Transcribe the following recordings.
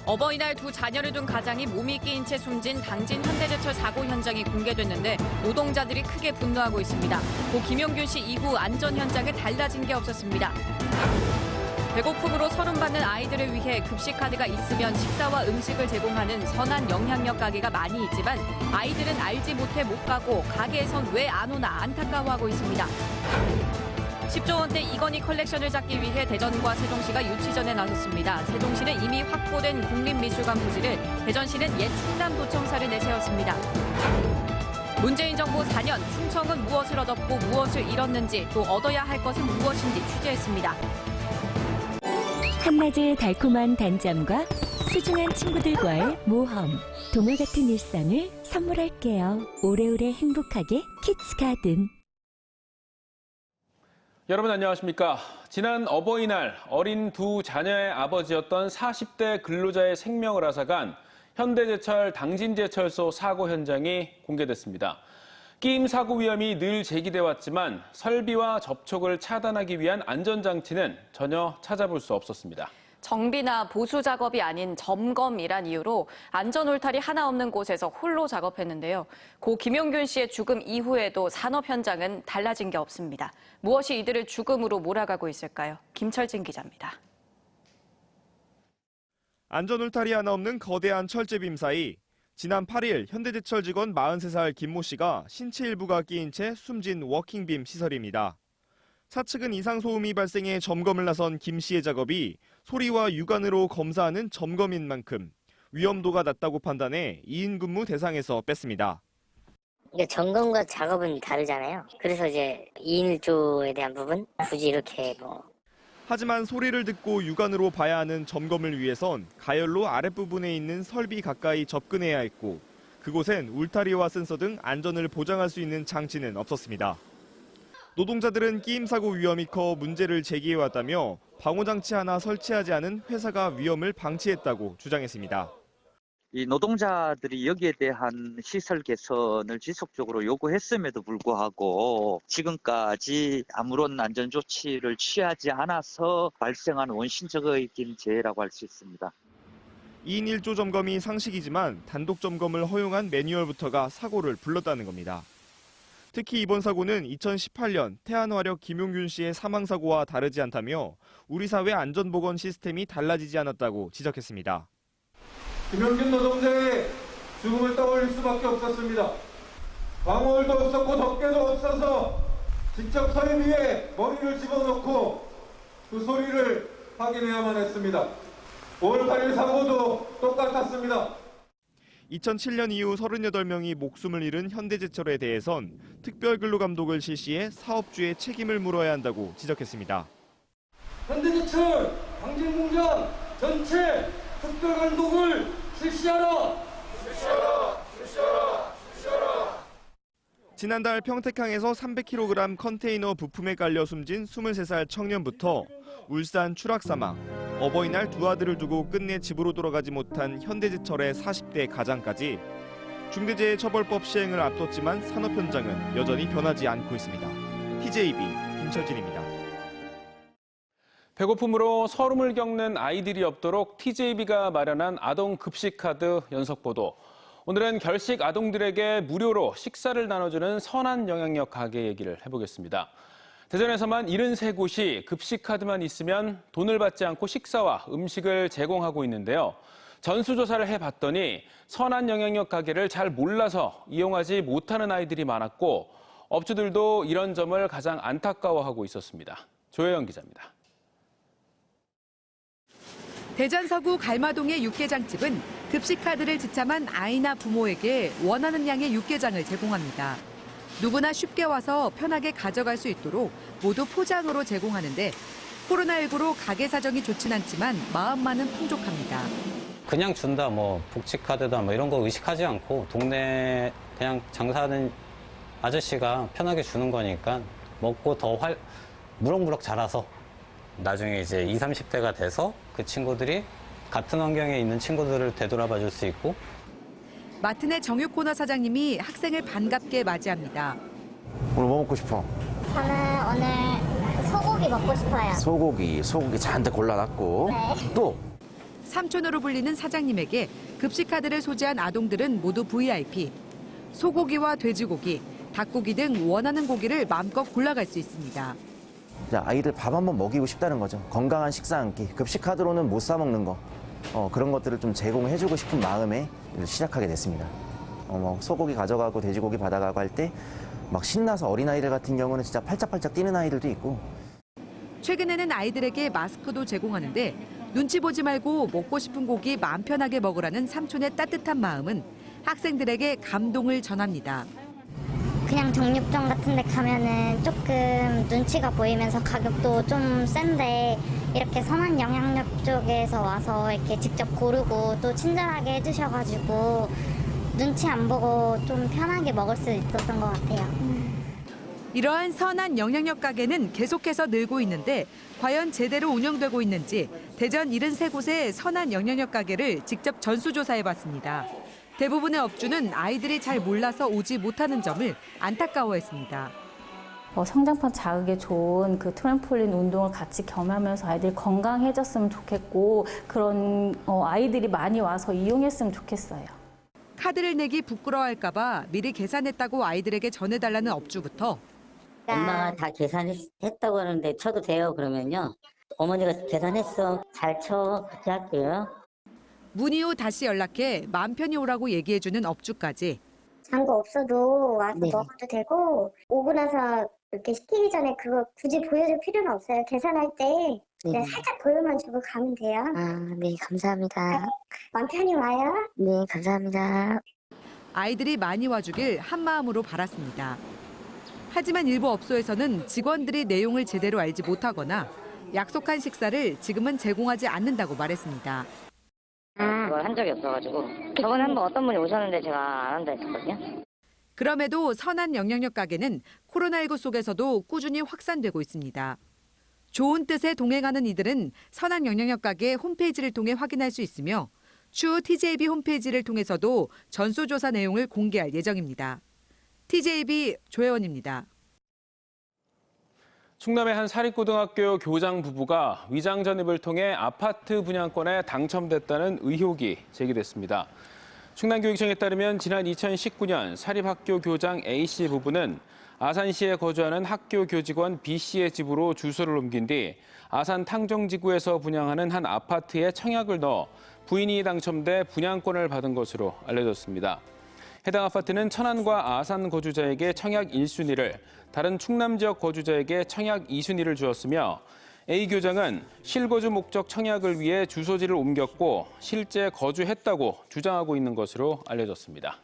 어버이날 두 자녀를 둔 가장이 몸이 끼인 채 숨진 당진 현대제철 사고 현장이 공개됐는데 노동자들이 크게 분노하고 있습니다. 고 김용균 씨 이후 안전 현장에 달라진 게 없었습니다. 배고픔으로 서름받는 아이들을 위해 급식카드가 있으면 식사와 음식을 제공하는 선한 영향력 가게가 많이 있지만 아이들은 알지 못해 못 가고 가게에선 왜 안 오나 안타까워하고 있습니다. 10조 원대 이건희 컬렉션을 잡기 위해 대전과 세종시가 유치전에 나섰습니다. 세종시는 이미 확보된 국립미술관 부지를, 대전시는 옛 충남도청사를 내세웠습니다. 문재인 정부 4년, 충청은 무엇을 얻었고 무엇을 잃었는지, 또 얻어야 할 것은 무엇인지 취재했습니다. 한낮의 달콤한 단잠과 소중한 친구들과의 모험, 동화 같은 일상을 선물할게요. 오래오래 행복하게 키츠가든. 여러분 안녕하십니까. 지난 어버이날 어린 두 자녀의 아버지였던 40대 근로자의 생명을 앗아간 현대제철 당진제철소 사고 현장이 공개됐습니다. 끼임 사고 위험이 늘 제기돼 왔지만 설비와 접촉을 차단하기 위한 안전장치는 전혀 찾아볼 수 없었습니다. 정비나 보수 작업이 아닌 점검이란 이유로 안전 울타리 하나 없는 곳에서 홀로 작업했는데요. 고 김용균 씨의 죽음 이후에도 산업 현장은 달라진 게 없습니다. 무엇이 이들을 죽음으로 몰아가고 있을까요? 김철진 기자입니다. 안전 울타리 하나 없는 거대한 철제빔 사이 지난 8일 현대제철 직원 43살 김모 씨가 신체 일부가 끼인 채 숨진 워킹빔 시설입니다. 차측은 이상 소음이 발생해 점검을 나선 김 씨의 작업이 소리와 육안으로 검사하는 점검인 만큼 위험도가 낮다고 판단해 2인 근무 대상에서 뺐습니다. 점검과 작업은 다르잖아요. 그래서 이제 2인 1조에 대한 부분 굳이 이렇게 하지만 소리를 듣고 육안으로 봐야 하는 점검을 위해선 가열로 아랫부분에 있는 설비 가까이 접근해야 했고 그곳엔 울타리와 센서 등 안전을 보장할 수 있는 장치는 없었습니다. 노동자들은 끼임 사고 위험이 커 문제를 제기해왔다며 방호장치 하나 설치하지 않은 회사가 위험을 방치했다고 주장했습니다. 이 노동자들이 여기에 대한 시설 개선을 지속적으로 요구했음에도 불구하고 지금까지 아무런 안전 조치를 취하지 않아서 발생한 원신적인 재해라고 할 수 있습니다. 2인 1조 점검이 상식이지만 단독 점검을 허용한 매뉴얼부터가 사고를 불렀다는 겁니다. 특히 이번 사고는 2018년 태안화력 김용균 씨의 사망사고와 다르지 않다며 우리 사회 안전보건 시스템이 달라지지 않았다고 지적했습니다. 김용균 노동자의 죽음을 떠올릴 수밖에 없었습니다. 방울도 없었고 덮개도 없어서 직접 설비에 머리를 집어넣고 그 소리를 확인해야만 했습니다. 5월 8일 사고도 똑같았습니다. 2007년 이후 38명이 목숨을 잃은 현대제철에 대해선 특별근로감독을 실시해 사업주의 책임을 물어야 한다고 지적했습니다. 현대제철 당진공장 전체 특별감독을 실시하라! 지난달 평택항에서 300kg 컨테이너 부품에 깔려 숨진 23살 청년부터 울산 추락사망, 어버이날 두 아들을 두고 끝내 집으로 돌아가지 못한 현대제철의 40대 가장까지 중대재해처벌법 시행을 앞뒀지만 산업 현장은 여전히 변하지 않고 있습니다. TJB 김철진입니다. 배고픔으로 서름을 겪는 아이들이 없도록 TJB가 마련한 아동 급식카드 연속 보도. 오늘은 결식 아동들에게 무료로 식사를 나눠주는 선한 영향력 가게 얘기를 해보겠습니다. 대전에서만 73곳이 급식카드만 있으면 돈을 받지 않고 식사와 음식을 제공하고 있는데요. 전수조사를 해봤더니 선한 영향력 가게를 잘 몰라서 이용하지 못하는 아이들이 많았고 업주들도 이런 점을 가장 안타까워하고 있었습니다. 조혜영 기자입니다. 대전 서구 갈마동의 육개장집은 급식카드를 지참한 아이나 부모에게 원하는 양의 육개장을 제공합니다. 누구나 쉽게 와서 편하게 가져갈 수 있도록 모두 포장으로 제공하는데 코로나19로 가게 사정이 좋진 않지만 마음만은 풍족합니다. 그냥 준다, 복지카드다, 이런 거 의식하지 않고 동네 그냥 장사하는 아저씨가 편하게 주는 거니까 먹고 더 무럭무럭 자라서 나중에 이제 20, 30대가 돼서 그 친구들이 같은 환경에 있는 친구들을 되돌아봐 줄 수 있고. 마트 내 정육코너 사장님이 학생을 반갑게 맞이합니다. 오늘 뭐 먹고 싶어? 저는 오늘 소고기 먹고 싶어요. 소고기 잔뜩 골라놨고. 네. 또? 삼촌으로 불리는 사장님에게 급식카드를 소지한 아동들은 모두 VIP. 소고기와 돼지고기, 닭고기 등 원하는 고기를 마음껏 골라갈 수 있습니다. 아이들 밥 한번 먹이고 싶다는 거죠. 건강한 식사 한 끼. 급식카드로는 못 사 먹는 거. 그런 것들을 좀 제공해주고 싶은 마음에 시작하게 됐습니다. 소고기 가져가고 돼지고기 받아가고 할 때 막 신나서 어린아이들 같은 경우는 진짜 팔짝팔짝 뛰는 아이들도 있고. 최근에는 아이들에게 마스크도 제공하는데 눈치 보지 말고 먹고 싶은 고기 마음 편하게 먹으라는 삼촌의 따뜻한 마음은 학생들에게 감동을 전합니다. 그냥 정육점 같은 데 가면은 조금 눈치가 보이면서 가격도 좀 센데 이렇게 선한 영향력 쪽에서 와서 이렇게 직접 고르고 또 친절하게 해주셔가지고 눈치 안 보고 좀 편하게 먹을 수 있었던 것 같아요. 이러한 선한 영향력 가게는 계속해서 늘고 있는데 과연 제대로 운영되고 있는지 대전 73곳의 선한 영향력 가게를 직접 전수조사해봤습니다. 대부분의 업주는 아이들이 잘 몰라서 오지 못하는 점을 안타까워했습니다. 성장판 자극에 좋은 그 트램폴린 운동을 같이 겸하면서 아이들이 건강해졌으면 좋겠고 그런 아이들이 많이 와서 이용했으면 좋겠어요. 카드를 내기 부끄러워할까 봐 미리 계산했다고 아이들에게 전해달라는 업주부터 엄마가 다 계산했다고 하는데 쳐도 돼요? 그러면요. 어머니가 계산했어. 잘 쳐. 그렇게 할게요. 문의 후 다시 연락해 마음 편히 오라고 얘기해주는 업주까지. 장거 없어도 와서 네. 먹어도 되고 오고 나서 이렇게 시키기 전에 그거 굳이 보여줄 필요는 없어요. 계산할 때 그냥 살짝 보여만 주고 가면 돼요. 아, 네, 감사합니다. 마음 편히 와요. 네, 감사합니다. 아이들이 많이 와주길 한마음으로 바랐습니다. 하지만 일부 업소에서는 직원들이 내용을 제대로 알지 못하거나 약속한 식사를 지금은 제공하지 않는다고 말했습니다. 그걸 한 적이 없어가지고 저번에 한번 어떤 분이 오셨는데 제가 안 한다 했었거든요. 그럼에도 선한 영향력 가게는 코로나19 속에서도 꾸준히 확산되고 있습니다. 좋은 뜻에 동행하는 이들은 선한 영향력 가게 홈페이지를 통해 확인할 수 있으며 추후 TJB 홈페이지를 통해서도 전수조사 내용을 공개할 예정입니다. TJB 조혜원입니다. 충남의 한 사립고등학교 교장 부부가 위장 전입을 통해 아파트 분양권에 당첨됐다는 의혹이 제기됐습니다. 충남교육청에 따르면 지난 2019년 사립학교 교장 A씨 부부는 아산시에 거주하는 학교 교직원 B씨의 집으로 주소를 옮긴 뒤 아산 탕정지구에서 분양하는 한 아파트에 청약을 넣어 부인이 당첨돼 분양권을 받은 것으로 알려졌습니다. 해당 아파트는 천안과 아산 거주자에게 청약 1순위를, 다른 충남 지역 거주자에게 청약 2순위를 주었으며 A 교장은 실거주 목적 청약을 위해 주소지를 옮겼고 실제 거주했다고 주장하고 있는 것으로 알려졌습니다.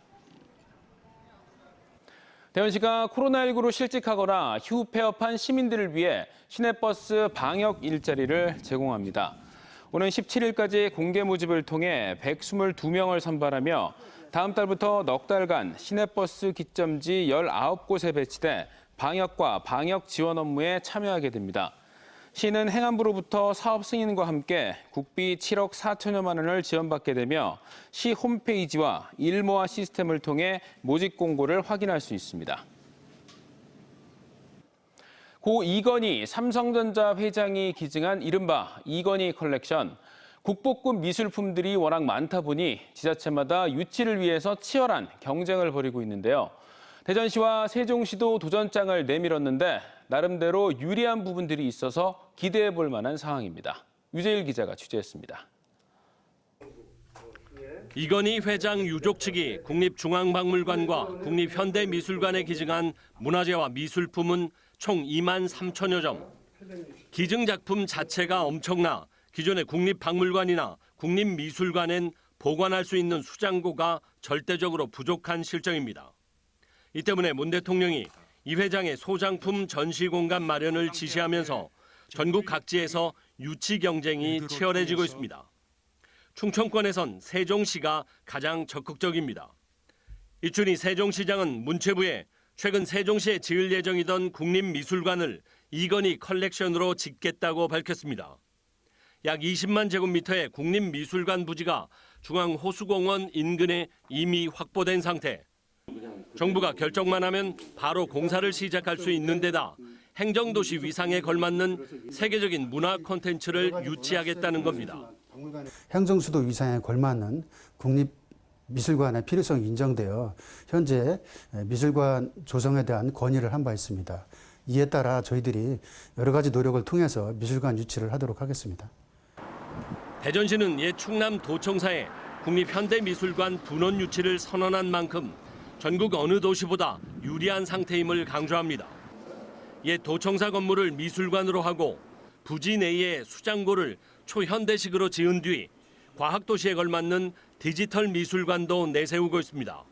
대전시가 코로나19로 실직하거나 휴 폐업한 시민들을 위해 시내버스 방역 일자리를 제공합니다. 오는 17일까지 공개 모집을 통해 122명을 선발하며 다음 달부터 넉 달간 시내버스 기점지 19곳에 배치돼 방역과 방역 지원 업무에 참여하게 됩니다. 시는 행안부로부터 사업 승인과 함께 국비 7억 4천여만 원을 지원받게 되며 시 홈페이지와 일모아 시스템을 통해 모집 공고를 확인할 수 있습니다. 고 이건희 삼성전자 회장이 기증한 이른바 이건희 컬렉션. 국보급 미술품들이 워낙 많다 보니 지자체마다 유치를 위해서 치열한 경쟁을 벌이고 있는데요. 대전시와 세종시도 도전장을 내밀었는데 나름대로 유리한 부분들이 있어서 기대해 볼 만한 상황입니다. 유재일 기자가 취재했습니다. 이건희 회장 유족 측이 국립중앙박물관과 국립현대미술관에 기증한 문화재와 미술품은 총 2만 3천여 점. 기증 작품 자체가 엄청나 기존의 국립박물관이나 국립미술관엔 보관할 수 있는 수장고가 절대적으로 부족한 실정입니다. 이 때문에 문 대통령이 이 회장의 소장품 전시 공간 마련을 지시하면서 전국 각지에서 유치 경쟁이 치열해지고 있습니다. 충청권에선 세종시가 가장 적극적입니다. 이춘희 세종시장은 문체부에 최근 세종시에 지을 예정이던 국립미술관을 이건희 컬렉션으로 짓겠다고 밝혔습니다. 약 20만 제곱미터의 국립미술관 부지가 중앙호수공원 인근에 이미 확보된 상태. 정부가 결정만 하면 바로 공사를 시작할 수 있는 데다 행정도시 위상에 걸맞는 세계적인 문화 콘텐츠를 유치하겠다는 겁니다. 행정수도 위상에 걸맞는 국립미술관의 필요성이 인정되어 현재 미술관 조성에 대한 건의를 한 바 있습니다. 이에 따라 저희들이 여러 가지 노력을 통해서 미술관 유치를 하도록 하겠습니다. 대전시는 옛 충남도청사에 국립현대미술관 분원 유치를 선언한 만큼 전국 어느 도시보다 유리한 상태임을 강조합니다. 옛 도청사 건물을 미술관으로 하고 부지 내에 수장고를 초현대식으로 지은 뒤 과학도시에 걸맞는 디지털 미술관도 내세우고 있습니다.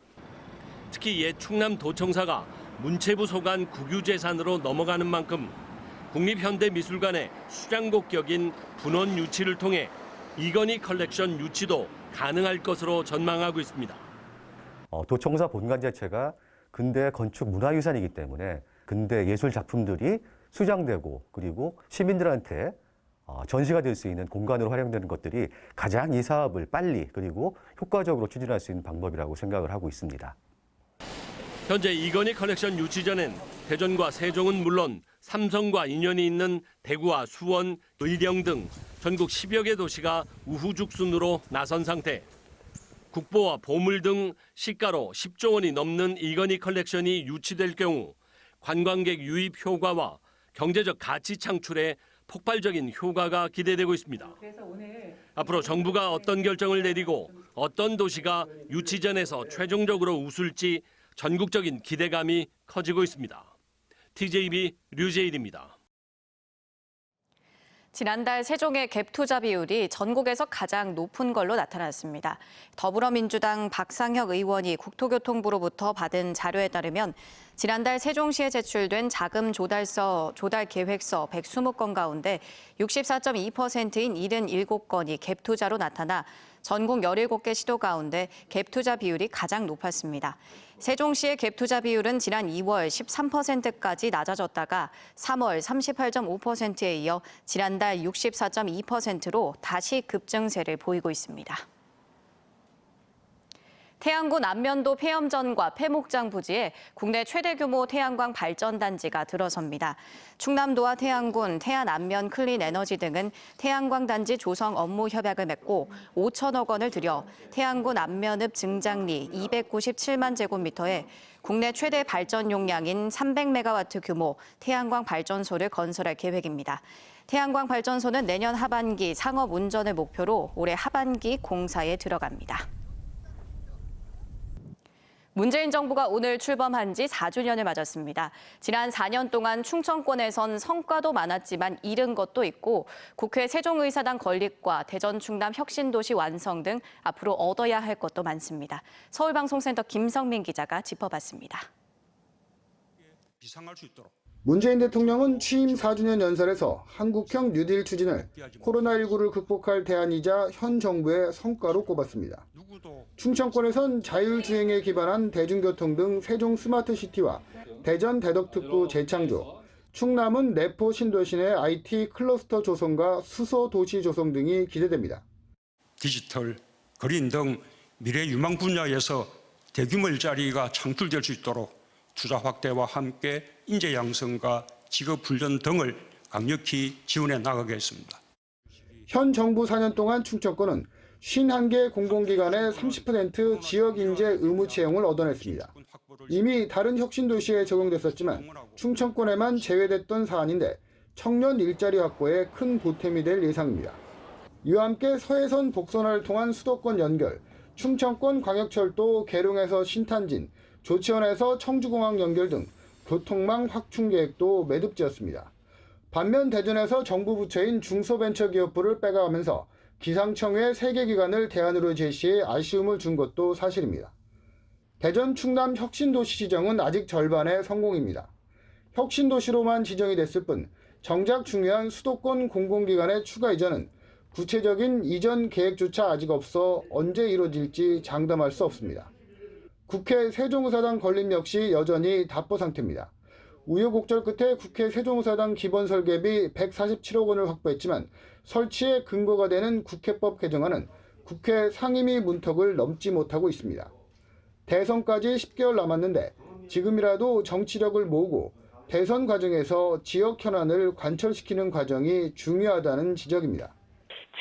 특히 옛 충남도청사가 문체부 소관 국유재산으로 넘어가는 만큼 국립현대미술관의 수장고격인 분원 유치를 통해 이건희 컬렉션 유치도 가능할 것으로 전망하고 있습니다. 도청사 본관 자체가 근대 건축 문화유산이기 때문에 근대 예술 작품들이 수장되고 그리고 시민들한테 전시가 될 수 있는 공간으로 활용되는 것들이 가장 이 사업을 빨리 그리고 효과적으로 추진할 수 있는 방법이라고 생각을 하고 있습니다. 현재 이건희 컬렉션 유치전엔 대전과 세종은 물론 삼성과 인연이 있는 대구와 수원, 의령 등 전국 10여 개 도시가 우후죽순으로 나선 상태. 국보와 보물 등 시가로 10조 원이 넘는 이건희 컬렉션이 유치될 경우 관광객 유입 효과와 경제적 가치 창출에 폭발적인 효과가 기대되고 있습니다. 앞으로 정부가 어떤 결정을 내리고 어떤 도시가 유치전에서 최종적으로 웃을지 전국적인 기대감이 커지고 있습니다. TJB 류재일입니다. 지난달 세종의 갭 투자 비율이 전국에서 가장 높은 걸로 나타났습니다. 더불어민주당 박상혁 의원이 국토교통부로부터 받은 자료에 따르면 지난달 세종시에 제출된 자금 조달 계획서 120건 가운데 64.2%인 77건이 갭 투자로 나타나 전국 17개 시도 가운데 갭 투자 비율이 가장 높았습니다. 세종시의 갭 투자 비율은 지난 2월 13%까지 낮아졌다가 3월 38.5%에 이어 지난달 64.2%로 다시 급증세를 보이고 있습니다. 태안군 안면도 폐염전과 폐목장 부지에 국내 최대 규모 태양광 발전단지가 들어섭니다. 충남도와 태안군, 태안안면 클린에너지 등은 태양광 단지 조성 업무 협약을 맺고 5천억 원을 들여 태안군 안면읍 증장리 297만 제곱미터에 국내 최대 발전 용량인 300메가와트 규모 태양광 발전소를 건설할 계획입니다. 태양광 발전소는 내년 하반기 상업 운전을 목표로 올해 하반기 공사에 들어갑니다. 문재인 정부가 오늘 출범한 지 4주년을 맞았습니다. 지난 4년 동안 충청권에선 성과도 많았지만 잃은 것도 있고 국회 세종의사당 건립과 대전 충남 혁신도시 완성 등 앞으로 얻어야 할 것도 많습니다. 서울방송센터 김성민 기자가 짚어봤습니다. 비상할 수 있도록. 문재인 대통령은 취임 4주년 연설에서 한국형 뉴딜 추진을 코로나19를 극복할 대안이자 현 정부의 성과로 꼽았습니다. 충청권에선 자율주행에 기반한 대중교통 등 세종 스마트시티와 대전 대덕특구 재창조, 충남은 내포 신도시 내 IT 클러스터 조성과 수소 도시 조성 등이 기대됩니다. 디지털, 그린 등 미래 유망 분야에서 대규모 일자리가 창출될 수 있도록 투자 확대와 함께 인재 양성과 직업 훈련 등을 강력히 지원해 나가겠습니다. 현 정부 4년 동안 충청권은 51개 공공기관의 30% 지역 인재 의무 채용을 얻어냈습니다. 이미 다른 혁신도시에 적용됐었지만 충청권에만 제외됐던 사안인데 청년 일자리 확보에 큰 보탬이 될 예상입니다. 이와 함께 서해선 복선화를 통한 수도권 연결, 충청권 광역철도 계룡에서 신탄진, 조치원에서 청주공항 연결 등 교통망 확충 계획도 매듭지었습니다. 반면 대전에서 정부 부처인 중소벤처기업부를 빼가면서 기상청의 3개 기관을 대안으로 제시해 아쉬움을 준 것도 사실입니다. 대전 충남 혁신도시 지정은 아직 절반의 성공입니다. 혁신도시로만 지정이 됐을 뿐 정작 중요한 수도권 공공기관의 추가 이전은 구체적인 이전 계획조차 아직 없어 언제 이루어질지 장담할 수 없습니다. 국회 세종의사당 건립 역시 여전히 답보 상태입니다. 우여곡절 끝에 국회 세종의사당 기본 설계비 147억 원을 확보했지만 설치에 근거가 되는 국회법 개정안은 국회 상임위 문턱을 넘지 못하고 있습니다. 대선까지 10개월 남았는데 지금이라도 정치력을 모으고 대선 과정에서 지역 현안을 관철시키는 과정이 중요하다는 지적입니다.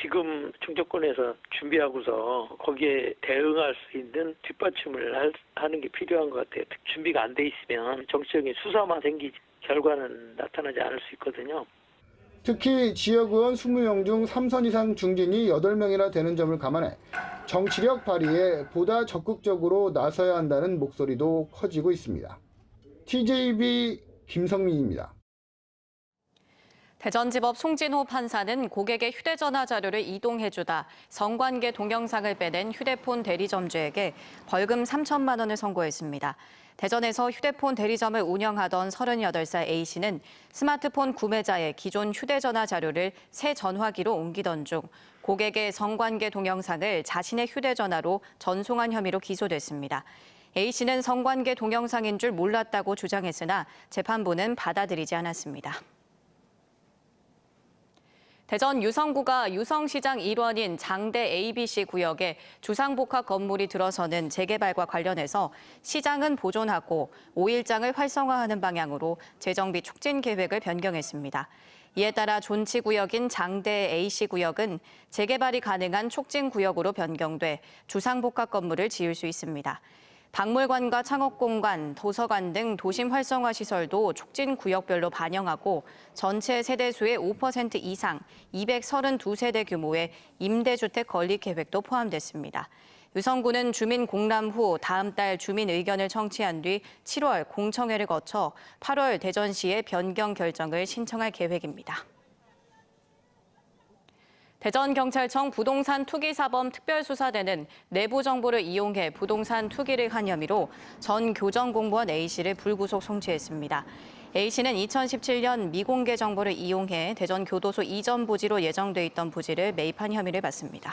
지금 충청권에서 준비하고서 거기에 대응할 수 있는 뒷받침을 하는 게 필요한 것 같아요. 준비가 안 돼 있으면 정치적인 수사만 생기지 결과는 나타나지 않을 수 있거든요. 특히 지역의원 20명 중 3선 이상 중진이 8명이나 되는 점을 감안해 정치력 발휘에 보다 적극적으로 나서야 한다는 목소리도 커지고 있습니다. TJB 김성민입니다. 대전지법 송진호 판사는 고객의 휴대전화 자료를 이동해주다 성관계 동영상을 빼낸 휴대폰 대리점주에게 벌금 3천만 원을 선고했습니다. 대전에서 휴대폰 대리점을 운영하던 38살 A씨는 스마트폰 구매자의 기존 휴대전화 자료를 새 전화기로 옮기던 중 고객의 성관계 동영상을 자신의 휴대전화로 전송한 혐의로 기소됐습니다. A씨는 성관계 동영상인 줄 몰랐다고 주장했으나 재판부는 받아들이지 않았습니다. 대전 유성구가 유성시장 일원인 장대 ABC 구역에 주상복합 건물이 들어서는 재개발과 관련해서 시장은 보존하고 5일장을 활성화하는 방향으로 재정비 촉진 계획을 변경했습니다. 이에 따라 존치구역인 장대 A씨구역은 재개발이 가능한 촉진구역으로 변경돼 주상복합 건물을 지을 수 있습니다. 박물관과 창업공간, 도서관 등 도심 활성화 시설도 촉진구역별로 반영하고 전체 세대수의 5% 이상 232세대 규모의 임대주택 건립 계획도 포함됐습니다. 유성구는 주민 공람 후 다음 달 주민 의견을 청취한 뒤 7월 공청회를 거쳐 8월 대전시에 변경 결정을 신청할 계획입니다. 대전경찰청 부동산 투기사범 특별수사대는 내부 정보를 이용해 부동산 투기를 한 혐의로 전 교정공무원 A씨를 불구속 송치했습니다. A씨는 2017년 미공개 정보를 이용해 대전교도소 이전 부지로 예정돼 있던 부지를 매입한 혐의를 받습니다.